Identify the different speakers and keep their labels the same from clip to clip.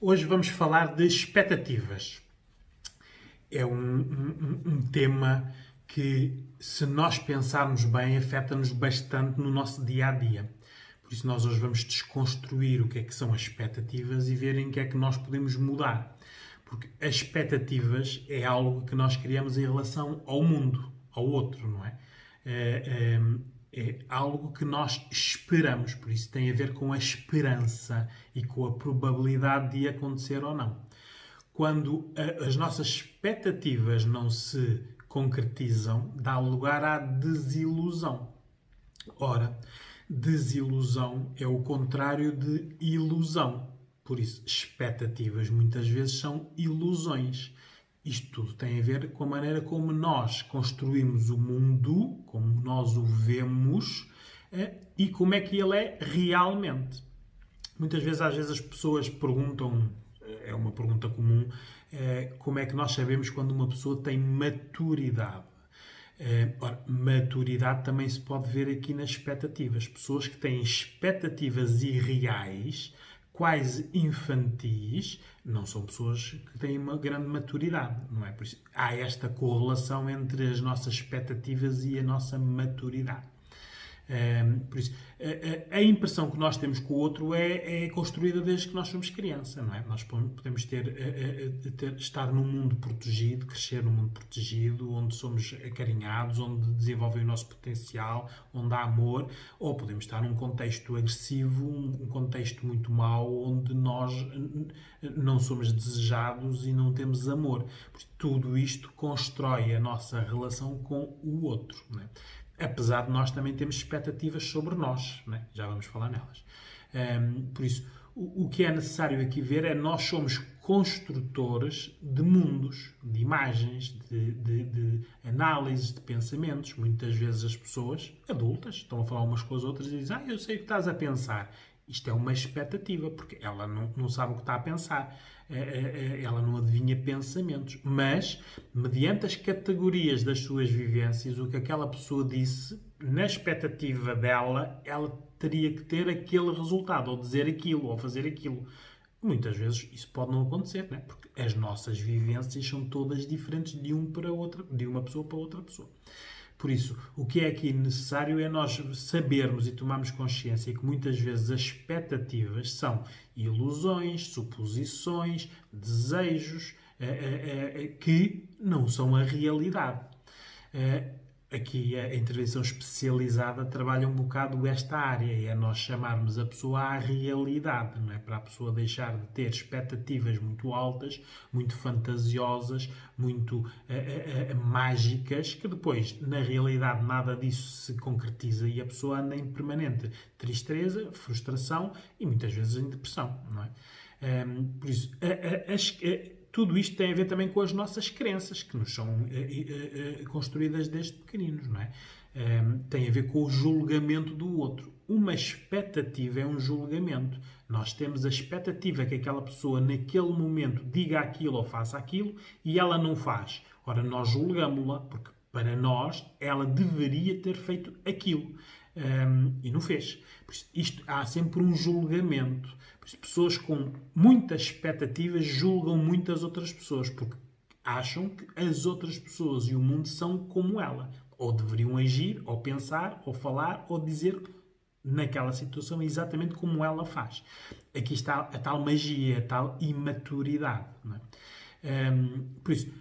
Speaker 1: Hoje vamos falar de expectativas. É um tema que, se nós pensarmos bem, afeta-nos bastante no nosso dia a dia. Por isso, nós hoje vamos desconstruir o que é que são as expectativas e ver em que é que nós podemos mudar. Porque as expectativas é algo que nós criamos em relação ao mundo, ao outro, não é? É algo que nós esperamos, por isso tem a ver com a esperança e com a probabilidade de acontecer ou não. Quando as nossas expectativas não se concretizam, dá lugar à desilusão. Ora, desilusão é o contrário de ilusão. Por isso, expectativas muitas vezes são ilusões. Isto tudo tem a ver com a maneira como nós construímos o mundo, como nós o vemos e como é que ele é realmente. Muitas vezes, às vezes, as pessoas perguntam, é uma pergunta comum, como é que nós sabemos quando uma pessoa tem maturidade? Ora, maturidade também se pode ver aqui nas expectativas. Pessoas que têm expectativas irreais, quase infantis, não são pessoas que têm uma grande maturidade, não é? Por isso, há esta correlação entre as nossas expectativas e a nossa maturidade. Por isso, a impressão que nós temos com o outro é construída desde que nós somos criança, não é? Nós podemos estar num mundo protegido, crescer num mundo protegido, onde somos acarinhados, onde desenvolvem o nosso potencial, onde há amor, ou podemos estar num contexto agressivo, um contexto muito mau, onde nós não somos desejados e não temos amor. Por isso, tudo isto constrói a nossa relação com o outro, não é? Apesar de nós também termos expectativas sobre nós, né? Já vamos falar nelas. Por isso, o que é necessário aqui ver é que nós somos construtores de mundos, de imagens, de análises, de pensamentos. Muitas vezes as pessoas adultas estão a falar umas com as outras e dizem: eu sei o que estás a pensar. Isto é uma expectativa, porque ela não sabe o que está a pensar. Ela não adivinha pensamentos. Mas, mediante as categorias das suas vivências, o que aquela pessoa disse, na expectativa dela, ela teria que ter aquele resultado, ou dizer aquilo, ou fazer aquilo. Muitas vezes isso pode não acontecer, né? Porque as nossas vivências são todas diferentes de uma pessoa para outra pessoa. Por isso, o que é aqui necessário é nós sabermos e tomarmos consciência que muitas vezes as expectativas são ilusões, suposições, desejos que não são a realidade. Aqui a intervenção especializada trabalha um bocado esta área, é nós chamarmos a pessoa à realidade, não é? Para a pessoa deixar de ter expectativas muito altas, muito fantasiosas, muito mágicas, que depois, na realidade, nada disso se concretiza e a pessoa anda em permanente tristeza, frustração e muitas vezes em depressão, não é? Por isso, tudo isto tem a ver também com as nossas crenças, que nos são construídas desde pequeninos, não é? Tem a ver com o julgamento do outro. Uma expectativa é um julgamento. Nós temos a expectativa que aquela pessoa, naquele momento, diga aquilo ou faça aquilo e ela não faz. Ora, nós julgamos-la, porque para nós ela deveria ter feito aquilo. E não fez. Por isso, há sempre um julgamento. Por isso, pessoas com muitas expectativas julgam muitas outras pessoas porque acham que as outras pessoas e o mundo são como ela. Ou deveriam agir, ou pensar, ou falar, ou dizer naquela situação exatamente como ela faz. Aqui está a tal magia, a tal imaturidade. Não é? Por isso,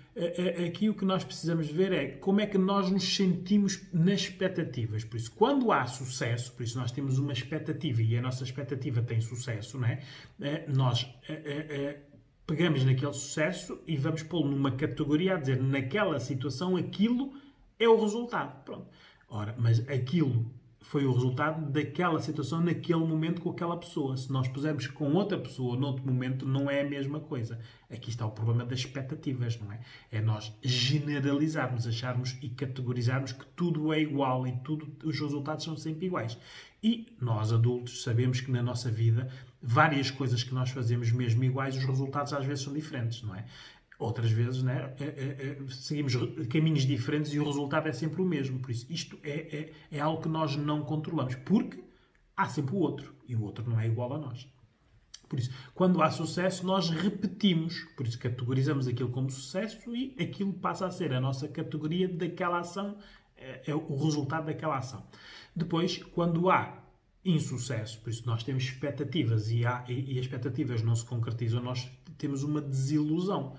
Speaker 1: aqui o que nós precisamos ver é como é que nós nos sentimos nas expectativas. Por isso, quando há sucesso, por isso nós temos uma expectativa e a nossa expectativa tem sucesso, não é? Nós pegamos naquele sucesso e vamos pô-lo numa categoria a dizer naquela situação aquilo é o resultado. Pronto. Ora, mas aquilo foi o resultado daquela situação, naquele momento, com aquela pessoa. Se nós pusermos com outra pessoa, noutro momento, não é a mesma coisa. Aqui está o problema das expectativas, não é? É nós generalizarmos, acharmos e categorizarmos que tudo é igual e os resultados são sempre iguais. E nós, adultos, sabemos que na nossa vida, várias coisas que nós fazemos mesmo iguais, os resultados às vezes são diferentes, não é? Outras vezes, né, seguimos caminhos diferentes e o resultado é sempre o mesmo. Por isso, isto é algo que nós não controlamos. Porque há sempre o outro. E o outro não é igual a nós. Por isso, quando há sucesso, nós repetimos. Por isso, categorizamos aquilo como sucesso e aquilo passa a ser a nossa categoria daquela ação, é o resultado daquela ação. Depois, quando há insucesso, por isso nós temos expectativas e as expectativas não se concretizam, nós temos uma desilusão.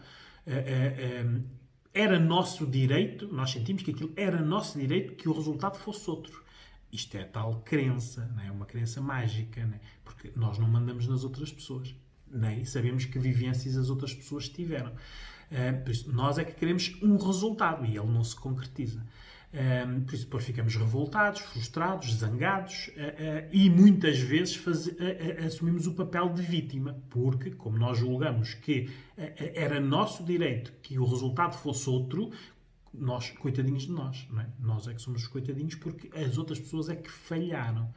Speaker 1: Era nosso direito, nós sentimos que aquilo era nosso direito que o resultado fosse outro. Isto é tal crença, não é? Uma crença mágica, não é? Porque nós não mandamos nas outras pessoas, nem sabemos que vivências as outras pessoas tiveram. Por isso, nós é que queremos um resultado e ele não se concretiza. Por isso, depois ficamos revoltados, frustrados, zangados e muitas vezes assumimos o papel de vítima, porque, como nós julgamos que era nosso direito que o resultado fosse outro, nós, coitadinhos de nós, não é? Nós é que somos os coitadinhos porque as outras pessoas é que falharam.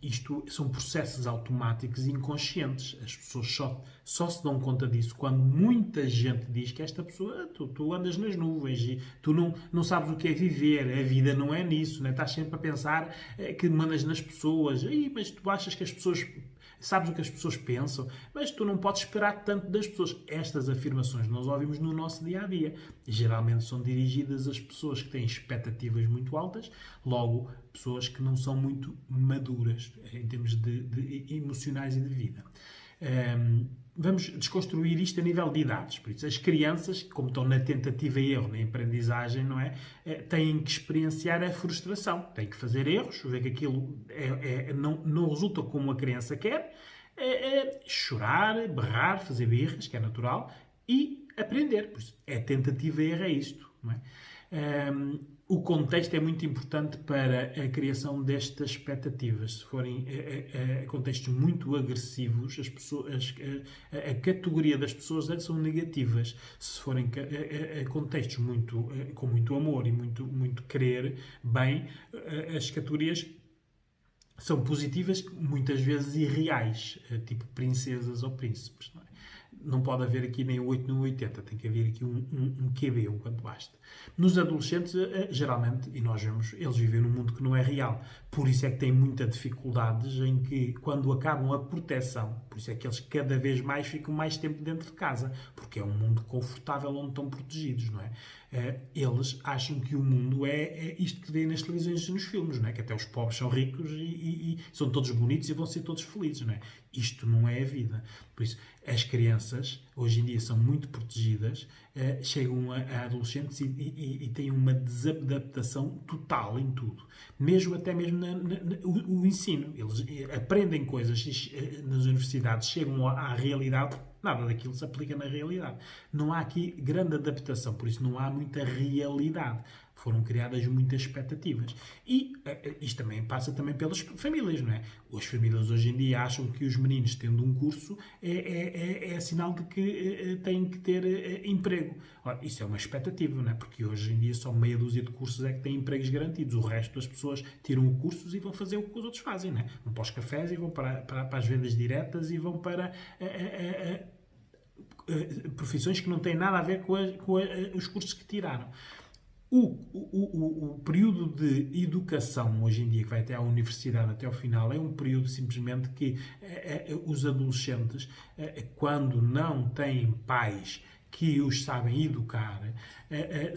Speaker 1: Isto são processos automáticos e inconscientes. As pessoas só se dão conta disso quando muita gente diz que esta pessoa, tu andas nas nuvens e tu não sabes o que é viver, a vida não é nisso, né? Estás sempre a pensar que mandas nas pessoas, mas tu achas que as pessoas... Sabes o que as pessoas pensam, mas tu não podes esperar tanto das pessoas. Estas afirmações nós ouvimos no nosso dia-a-dia. Geralmente são dirigidas às pessoas que têm expectativas muito altas, logo, pessoas que não são muito maduras em termos de emocionais e de vida. Vamos desconstruir isto a nível de idades. Por isso, as crianças, como estão na tentativa e erro, na aprendizagem, não é? Têm que experienciar a frustração. Têm que fazer erros, ver que aquilo não resulta como a criança quer, chorar, berrar, fazer birras, que é natural, e aprender. Por isso, tentativa e erro, é isto. Não é? O contexto é muito importante para a criação destas expectativas. Se forem contextos muito agressivos, a categoria das pessoas são negativas. Se forem contextos com muito amor e muito querer bem, as categorias são positivas, muitas vezes irreais, tipo princesas ou príncipes. Não pode haver aqui nem o 8 nem o 80, tem que haver aqui um QB, um quanto basta. Nos adolescentes, geralmente, e nós vemos, eles vivem num mundo que não é real. Por isso é que têm muitas dificuldades em que, quando acabam a proteção, por isso é que eles cada vez mais ficam mais tempo dentro de casa, porque é um mundo confortável onde estão protegidos, não é? Eles acham que o mundo é isto que vêem nas televisões e nos filmes, não é? Que até os pobres são ricos e são todos bonitos e vão ser todos felizes, não é? Isto não é a vida. Por isso, as crianças, hoje em dia, são muito protegidas, chegam a adolescentes e têm uma desadaptação total em tudo. Até mesmo o ensino. Eles aprendem coisas nas universidades, chegam à realidade, nada daquilo se aplica na realidade. Não há aqui grande adaptação, por isso não há muita realidade. Foram criadas muitas expectativas. E isto também passa também pelas famílias, não é? As famílias hoje em dia acham que os meninos tendo um curso é sinal de que têm que ter emprego. Ora, isso é uma expectativa, não é? Porque hoje em dia só meia dúzia de cursos é que têm empregos garantidos. O resto das pessoas tiram o curso e vão fazer o que os outros fazem, não é? Vão para os cafés e vão para as vendas diretas e vão para... profissões que não têm nada a ver com os cursos que tiraram. O período de educação, hoje em dia, que vai até à universidade, até ao final, é um período simplesmente que os adolescentes, quando não têm pais que os sabem educar,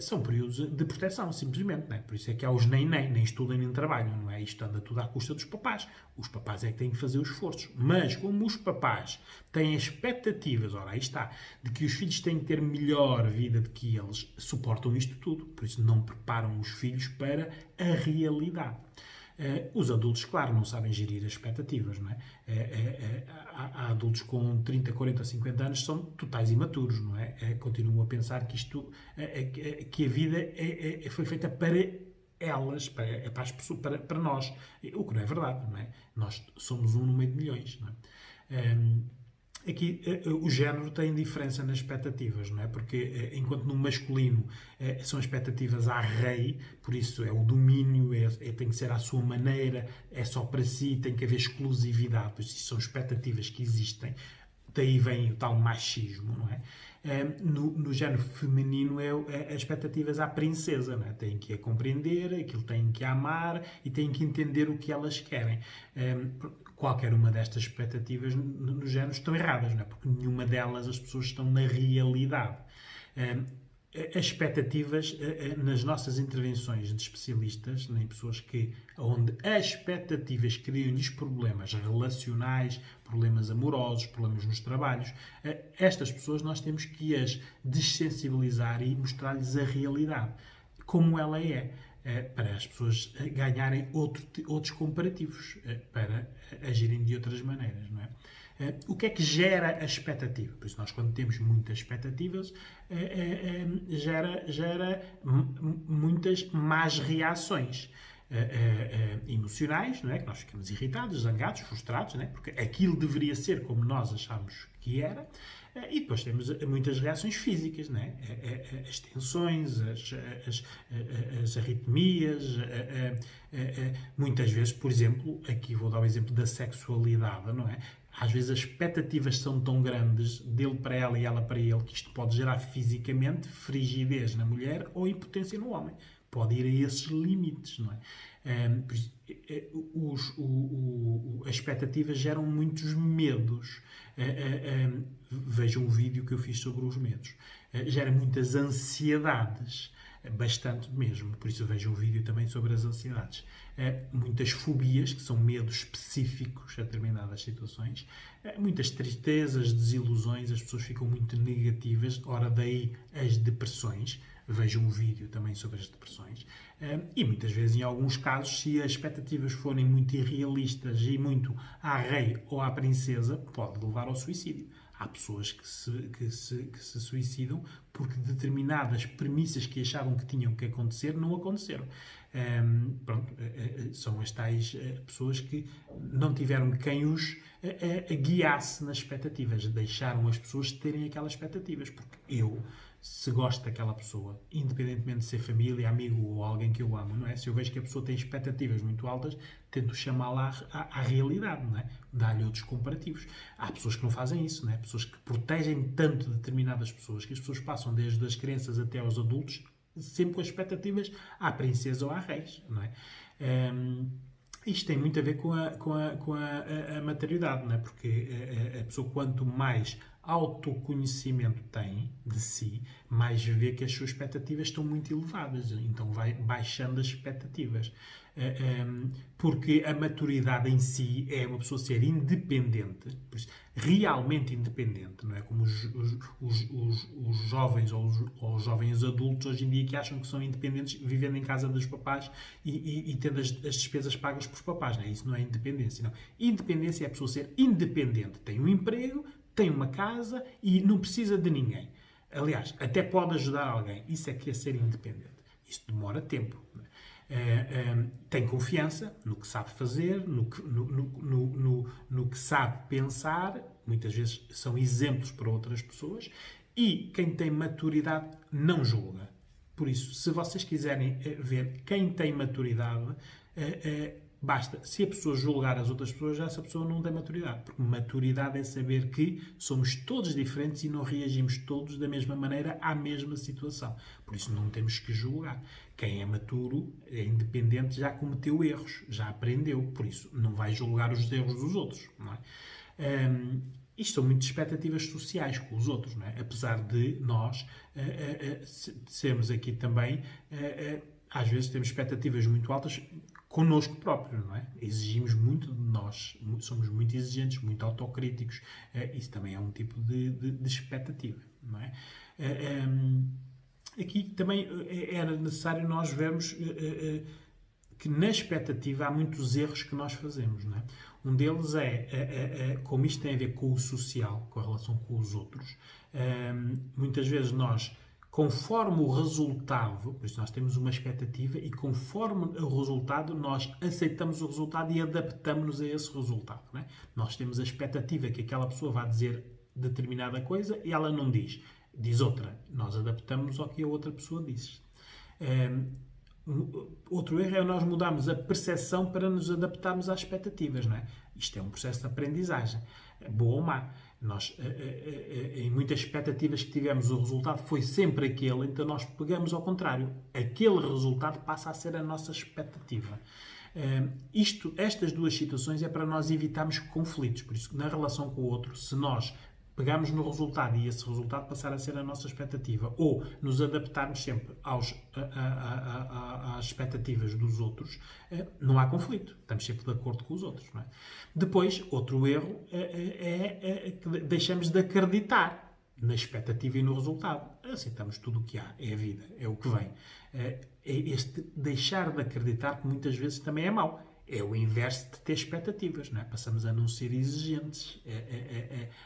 Speaker 1: são períodos de proteção, simplesmente. Não é? Por isso é que há os nem estudam nem trabalham. Não é? Isto anda tudo à custa dos papás. Os papás é que têm que fazer os esforços. Mas, como os papás têm expectativas, ora, aí está, de que os filhos têm que ter melhor vida do que eles, suportam isto tudo. Por isso não preparam os filhos para a realidade. Os adultos, claro, não sabem gerir as expectativas, não é? Há adultos com 30, 40, 50 anos que são totais imaturos, não é? Continuam a pensar que que a vida foi feita para elas, para nós, o que não é verdade, não é? Nós somos um no meio de milhões, não é? Aqui o género tem diferença nas expectativas, não é? Porque enquanto no masculino são expectativas à rei, por isso é o domínio, tem que ser à sua maneira, é só para si, tem que haver exclusividade, pois isso são expectativas que existem. Daí vem o tal machismo, não é? No género feminino as expectativas à princesa, não é? Têm que a compreender, aquilo têm que a amar e têm que entender o que elas querem. qualquer uma destas expectativas no género estão erradas, não é? Porque nenhuma delas as pessoas estão na realidade. As expectativas nas nossas intervenções de especialistas, em pessoas onde as expectativas criam-lhes problemas relacionais, problemas amorosos, problemas nos trabalhos, estas pessoas nós temos que as dessensibilizar e mostrar-lhes a realidade, como ela é, para as pessoas ganharem outros comparativos, para agirem de outras maneiras, não é? O que é que gera a expectativa? Por isso, nós, quando temos muitas expectativas, gera muitas más reações emocionais, não é? Que nós ficamos irritados, zangados, frustrados, não é? Porque aquilo deveria ser como nós achamos que era. E depois temos muitas reações físicas, não é? As tensões, as arritmias, muitas vezes, por exemplo, aqui vou dar o exemplo da sexualidade, não é? Às vezes as expectativas são tão grandes dele para ela e ela para ele que isto pode gerar fisicamente frigidez na mulher ou impotência no homem. Pode ir a esses limites, não é? As expectativas geram muitos medos. Vejam um vídeo que eu fiz sobre os medos. Gera muitas ansiedades, bastante mesmo. Por isso vejam um vídeo também sobre as ansiedades. Muitas fobias, que são medos específicos a determinadas situações. Muitas tristezas, desilusões, as pessoas ficam muito negativas. Ora, daí as depressões. Vejam um vídeo também sobre as depressões. E muitas vezes, em alguns casos, se as expectativas forem muito irrealistas e muito à rei ou à princesa, pode levar ao suicídio. Há pessoas que se suicidam porque determinadas premissas que achavam que tinham que acontecer não aconteceram. São as tais pessoas que não tiveram quem os guiasse nas expectativas. Deixaram as pessoas terem aquelas expectativas. Porque se gosto daquela pessoa, independentemente de ser família, amigo ou alguém que eu amo, não é? Se eu vejo que a pessoa tem expectativas muito altas, tento chamá-la à realidade, não é? Dar-lhe outros comparativos. Há pessoas que não fazem isso, não é? Pessoas que protegem tanto determinadas pessoas, que as pessoas passam desde as crianças até aos adultos, sempre com as expectativas à princesa ou à reis, não é? Isto tem muito a ver com a maturidade, não é? Porque a pessoa, quanto mais autoconhecimento tem de si, mais vê que as suas expectativas estão muito elevadas. Então vai baixando as expectativas. Porque a maturidade em si é uma pessoa ser independente, realmente independente, não é? Como os jovens ou os jovens adultos hoje em dia que acham que são independentes vivendo em casa dos papás e tendo as despesas pagas pelos papás, não é? Isso não é independência, não. Independência é a pessoa ser independente, tem um emprego, tem uma casa e não precisa de ninguém. Aliás, até pode ajudar alguém. Isso é que é ser independente. Isso demora tempo. Tem confiança no que sabe fazer, no que sabe pensar. Muitas vezes são exemplos para outras pessoas. E quem tem maturidade não julga. Por isso, se vocês quiserem ver quem tem maturidade, basta, se a pessoa julgar as outras pessoas, essa pessoa não tem maturidade. Porque maturidade é saber que somos todos diferentes e não reagimos todos da mesma maneira à mesma situação. Por isso não temos que julgar. Quem é maturo, é independente, já cometeu erros, já aprendeu. Por isso não vai julgar os erros dos outros. Não é? Isto são muitas expectativas sociais com os outros. Não é? Apesar de nós sermos aqui também, às vezes temos expectativas muito altas connosco próprio, não é? Exigimos muito de nós, somos muito exigentes, muito autocríticos. Isso também é um tipo de expectativa, não é? Aqui também era necessário nós vermos que na expectativa há muitos erros que nós fazemos, não é? Um deles como isto tem a ver com o social, com a relação com os outros. Muitas vezes nós, conforme o resultado, por isso nós temos uma expectativa e conforme o resultado nós aceitamos o resultado e adaptamos-nos a esse resultado. Não é? Nós temos a expectativa que aquela pessoa vá dizer determinada coisa e ela não diz. Diz outra. Nós adaptamos ao que a outra pessoa diz. Outro erro é nós mudarmos a percepção para nos adaptarmos às expectativas. Não é? Isto é um processo de aprendizagem. Boa ou má. Nós, em muitas expectativas que tivemos, o resultado foi sempre aquele, então nós pegamos ao contrário. Aquele resultado passa a ser a nossa expectativa. Estas duas situações é para nós evitarmos conflitos. Por isso, na relação com o outro, se nós pegarmos no resultado e esse resultado passar a ser a nossa expectativa, ou nos adaptarmos sempre às expectativas dos outros, não há conflito. Estamos sempre de acordo com os outros. Não é? Depois, outro erro é que deixamos de acreditar na expectativa e no resultado. Aceitamos tudo o que há. É a vida. É o que vem. É este deixar de acreditar que muitas vezes também é mau. É o inverso de ter expectativas, não é? Passamos a não ser exigentes,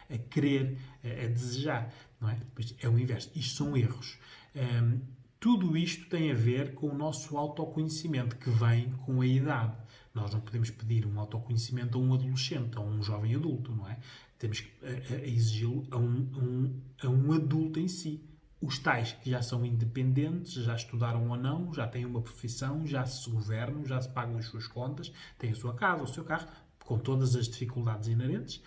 Speaker 1: a querer, a desejar, não é? É o inverso. Isto são erros. Tudo isto tem a ver com o nosso autoconhecimento, que vem com a idade. Nós não podemos pedir um autoconhecimento a um adolescente, a um jovem adulto, não é? Temos que exigi-lo a um adulto em si. Os tais que já são independentes, já estudaram ou não, já têm uma profissão, já se governam, já se pagam as suas contas, têm a sua casa, o seu carro, com todas as dificuldades inerentes.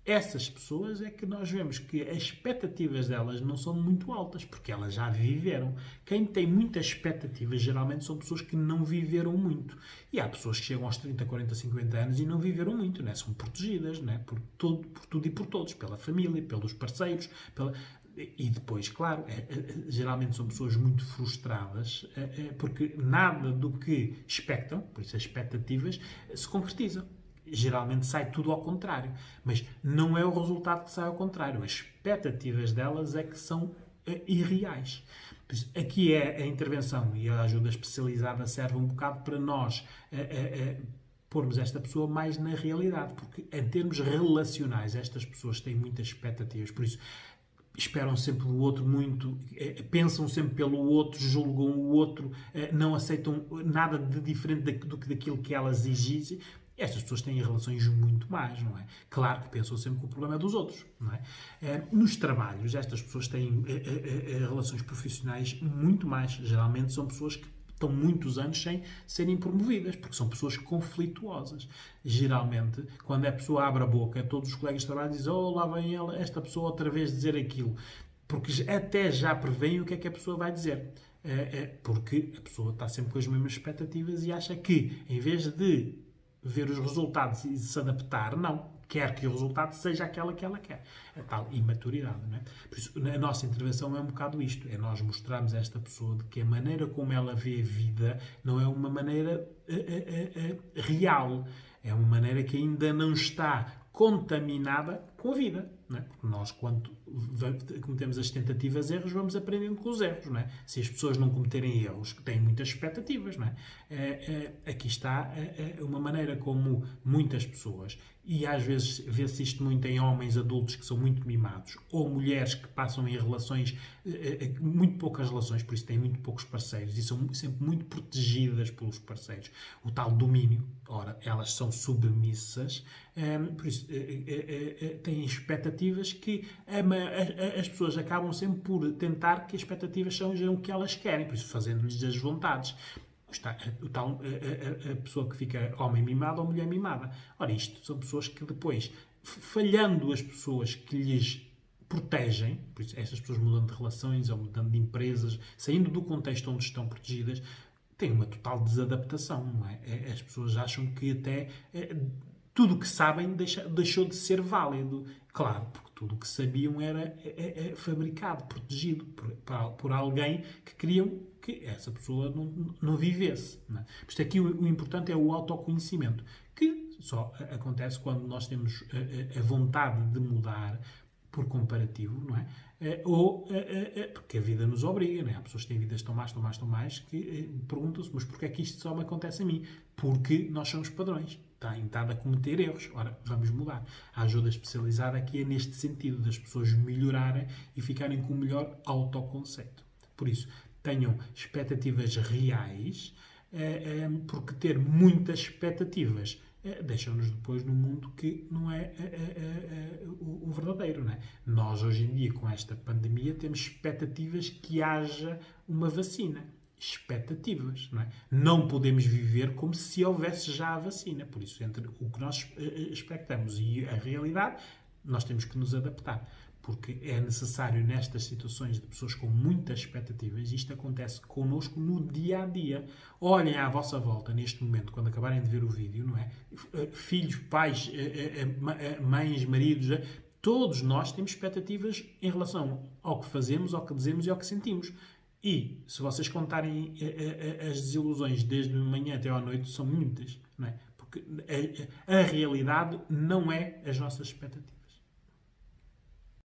Speaker 1: Essas pessoas é que nós vemos que as expectativas delas não são muito altas, porque elas já viveram. Quem tem muitas expectativas, geralmente, são pessoas que não viveram muito. E há pessoas que chegam aos 30, 40, 50 anos e não viveram muito, né? São protegidas, né? Por tudo e por todos, pela família, pelos parceiros, E depois, claro, geralmente são pessoas muito frustradas porque nada do que expectam, por isso as expectativas, se concretizam. Geralmente sai tudo ao contrário. Mas não é o resultado que sai ao contrário. As expectativas delas é que são irreais. Por isso, aqui é a intervenção e a ajuda especializada serve um bocado para nós pormos esta pessoa mais na realidade. Porque em termos relacionais, estas pessoas têm muitas expectativas. Por isso, esperam sempre do outro muito, pensam sempre pelo outro, julgam o outro, não aceitam nada de diferente do que daquilo que elas exigem. Estas pessoas têm relações muito mais, não é? Claro que pensam sempre que o problema é dos outros, não é? Nos trabalhos, estas pessoas têm relações profissionais muito mais. Geralmente são pessoas que estão muitos anos sem serem promovidas, porque são pessoas conflituosas. Geralmente, quando a pessoa abre a boca, todos os colegas de trabalho dizem: oh, lá vem esta pessoa outra vez dizer aquilo. Porque até já preveem o que é que a pessoa vai dizer. Porque a pessoa está sempre com as mesmas expectativas e acha que, em vez de ver os resultados e se adaptar, não. Quer que o resultado seja aquela que ela quer. A tal imaturidade, não é? Por isso, a nossa intervenção é um bocado isto. É nós mostrarmos a esta pessoa de que a maneira como ela vê a vida não é uma maneira real. É uma maneira que ainda não está contaminada com a vida, não é? Porque nós, quando cometemos as tentativas de erros, vamos aprendendo com os erros, não é? Se as pessoas não cometerem erros, têm muitas expectativas, não é? Aqui está uma maneira como muitas pessoas, e às vezes vê-se isto muito em homens adultos que são muito mimados, ou mulheres que passam em relações, muito poucas relações, por isso têm muito poucos parceiros, e são sempre muito protegidas pelos parceiros. O tal domínio, ora, elas são submissas, por isso têm expectativas que as pessoas acabam sempre por tentar que as expectativas sejam o que elas querem, por isso fazendo-lhes as vontades. A pessoa que fica homem mimado ou mulher mimada. Ora, isto são pessoas que depois, falhando as pessoas que lhes protegem, por isso essas pessoas mudando de relações ou mudando de empresas, saindo do contexto onde estão protegidas, têm uma total desadaptação, não é? As pessoas acham que até tudo o que sabem deixou de ser válido. Claro, porque tudo o que sabiam era fabricado, protegido por alguém que queriam que essa pessoa não vivesse. Não é? Por isso aqui o importante é o autoconhecimento, que só acontece quando nós temos a vontade de mudar por comparativo, não é? Porque a vida nos obriga, não é? Há pessoas que têm vidas tão más, que perguntam-se, mas porquê é que isto só me acontece a mim? Porque nós somos padrões. Está a cometer erros. Ora, vamos mudar. A ajuda especializada aqui é neste sentido, das pessoas melhorarem e ficarem com o melhor autoconceito. Por isso, tenham expectativas reais, porque ter muitas expectativas deixam-nos depois num mundo que não é o verdadeiro, não é? Nós, hoje em dia, com esta pandemia, temos expectativas que haja uma vacina. Expectativas, não é? Não podemos viver como se houvesse já a vacina. Por isso, entre o que nós expectamos e a realidade, nós temos que nos adaptar. Porque é necessário, nestas situações de pessoas com muitas expectativas, isto acontece connosco no dia a dia. Olhem à vossa volta neste momento, quando acabarem de ver o vídeo, não é? Filhos, pais, mães, maridos, todos nós temos expectativas em relação ao que fazemos, ao que dizemos e ao que sentimos. E, se vocês contarem as desilusões desde manhã até à noite, são muitas, não é? Porque a realidade não é as nossas expectativas.